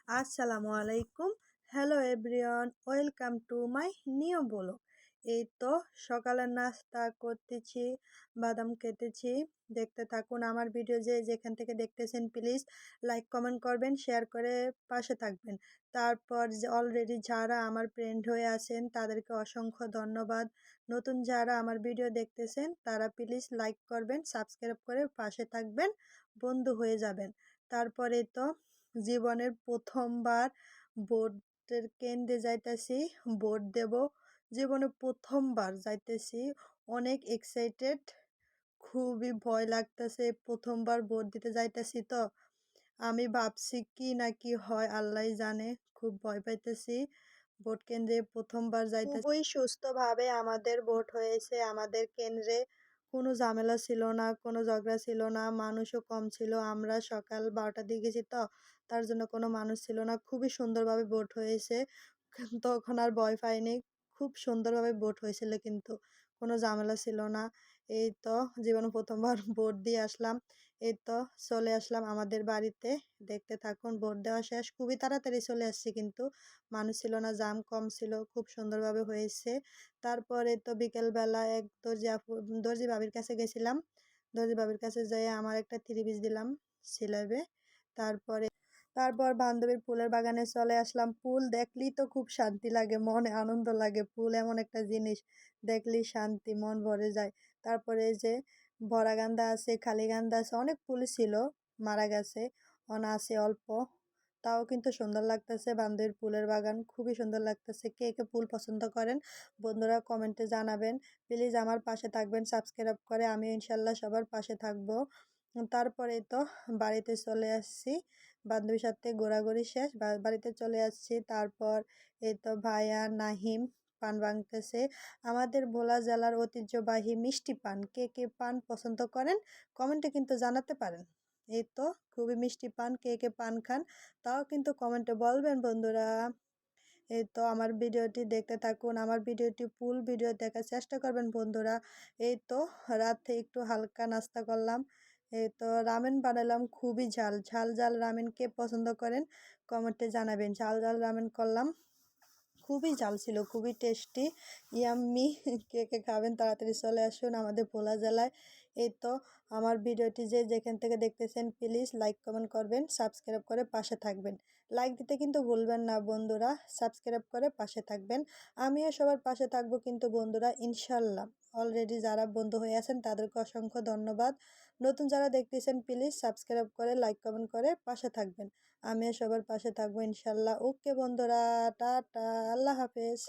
আসসালামু আলাইকুম। Hello everyone, welcome to my new blog. এই তো সকালের নাস্তা করতেছি, বাদাম খেতেছি। দেখতে থাকুন আমার ভিডিও, যে যেখান থেকে দেখতেছেন প্লিজ লাইক কমেন্ট করবেন, শেয়ার করে পাশে থাকবেন। তারপর যে অলরেডি যারা আমার ফ্রেন্ড হয়ে আছেন তাদেরকে অসংখ্য ধন্যবাদ। নতুন যারা আমার ভিডিও দেখতেছেন তারা প্লিজ লাইক করবেন, সাবস্ক্রাইব করে পাশে থাকবেন, বন্ধু হয়ে যাবেন। তারপরে তো জীবনের প্রথমবার বোর্ডের কেন্দ্রে যাইতেছি, ভোট দেব। জীবনে প্রথমবার যাইতেছি, অনেক এক্সাইটেড, খুবই ভয় লাগতেছে। প্রথমবার ভোট দিতে যাইতেছি তো আমি ভাবছি কি না কি হয় আল্লাহই জানে, খুব ভয় পাইতেছি। ভোট কেন্দ্রে প্রথমবার যাইতেছি। খুবই সুস্থভাবে আমাদের ভোট হয়েছে। আমাদের কেন্দ্রে কোনো ঝামেলা ছিল না, কোনো ঝগড়া ছিল না, মানুষও কম ছিল। আমরা সকাল 12টার দিকে গেছি তো, তার জন্য কোনো মানুষ ছিল না। খুবই সুন্দরভাবে ভোট হয়েছে, তখন আর ভয় পাইনি। খুব সুন্দরভাবে ভোট হয়েছিল, কিন্তু কোনো ঝামেলা ছিল না। এই তো জীবনে প্রথমবার ভোট দিয়ে আসলাম। এই তো চলে আসলাম আমাদের বাড়িতে। দেখতে থাকুন, ভোট দেওয়া শেষ, খুবই তাড়াতাড়ি চলে আসছি, কিন্তু মানুষ ছিল না, জাম কম ছিল, খুব সুন্দরভাবে হয়েছে। তারপরে তো বিকেলবেলা এক দর্জি ভাবির কাছে গেছিলাম। দর্জি ভাবির কাছে যেয়ে আমার একটা থ্রি পিস দিলাম সিলাইবে। তারপর বান্ধবীর ফুলের বাগানে চলে আসলাম। ফুল দেখলেই তো খুব শান্তি লাগে, মনে আনন্দ লাগে। ফুল এমন একটা জিনিস, দেখলেই শান্তি, মন ভরে যায়। তারপরে এই যে ভরা গান্দা আছে, খালি গান্দা আছে, অনেক ফুল ছিল, মারা গেছে, আছে অল্প। তাও কিন্তু সুন্দর লাগতেছে। বান্ধবীর ফুলের বাগান খুবই সুন্দর লাগতেছে। কে কে ফুল পছন্দ করেন বন্ধুরা কমেন্টে জানাবেন। প্লিজ আমার পাশে থাকবেন, সাবস্ক্রাইব করে। আমি ইনশাল্লাহ সবার পাশে থাকবো। তারপরে তো বাড়িতে চলে আসছি, বান্ধবীর সাথে ঘোরাঘুরি শেষ, বাড়িতে চলে আসছি। তারপর এই তো ভাইয়া নাহিম পান ভাঙতেছে। আমাদের ভোলা জেলার ঐতিহ্যবাহী মিষ্টি পান, কে কে পান পছন্দ করেন কমেন্টে কিন্তু জানাতে পারেন। এই তো খুবই মিষ্টি পান, কে কে পান খান তাও কিন্তু কমেন্টে বলবেন বন্ধুরা। এই তো আমার ভিডিওটি দেখতে থাকুন, আমার ভিডিওটি ফুল ভিডিও দেখার চেষ্টা করবেন বন্ধুরা। এই তো রাতে একটু হালকা নাস্তা করলাম। এই তো রামেন বানালাম, খুবই ঝাল ঝাল ঝাল রামেন কে পছন্দ করেন কমেন্টে জানাবেন। ঝাল ঝাল রামেন করলাম, খুবই ঝাল ছিল, খুবই টেস্টি, ইয়াম্মি। কে কে খাবেন তাড়াতাড়ি চলে আসুন আমাদের ভোলা জেলায়। এই তো আমার ভিডিওটি যে যেখান থেকে দেখতেছেন প্লিজ লাইক কমেন্ট করবেন, সাবস্ক্রাইব করে পাশে থাকবেন। লাইক দিতে কিন্তু ভুলবেন না বন্ধুরা, সাবস্ক্রাইব করে পাশে থাকবেন। আমিও সবার পাশে থাকবো কিন্তু বন্ধুরা, ইনশাল্লাহ। অলরেডি যারা বন্ধু হয়ে আছেন তাদেরকে অসংখ্য ধন্যবাদ। নতুন যারা দেখতেছেন প্লিজ সাবস্ক্রাইব করে লাইক কমেন্ট করে পাশে থাকবেন। আমিও সবার পাশে থাকবো ইনশাল্লাহ। ওকে বন্ধুরা, টাটা, আল্লাহ হাফেজ।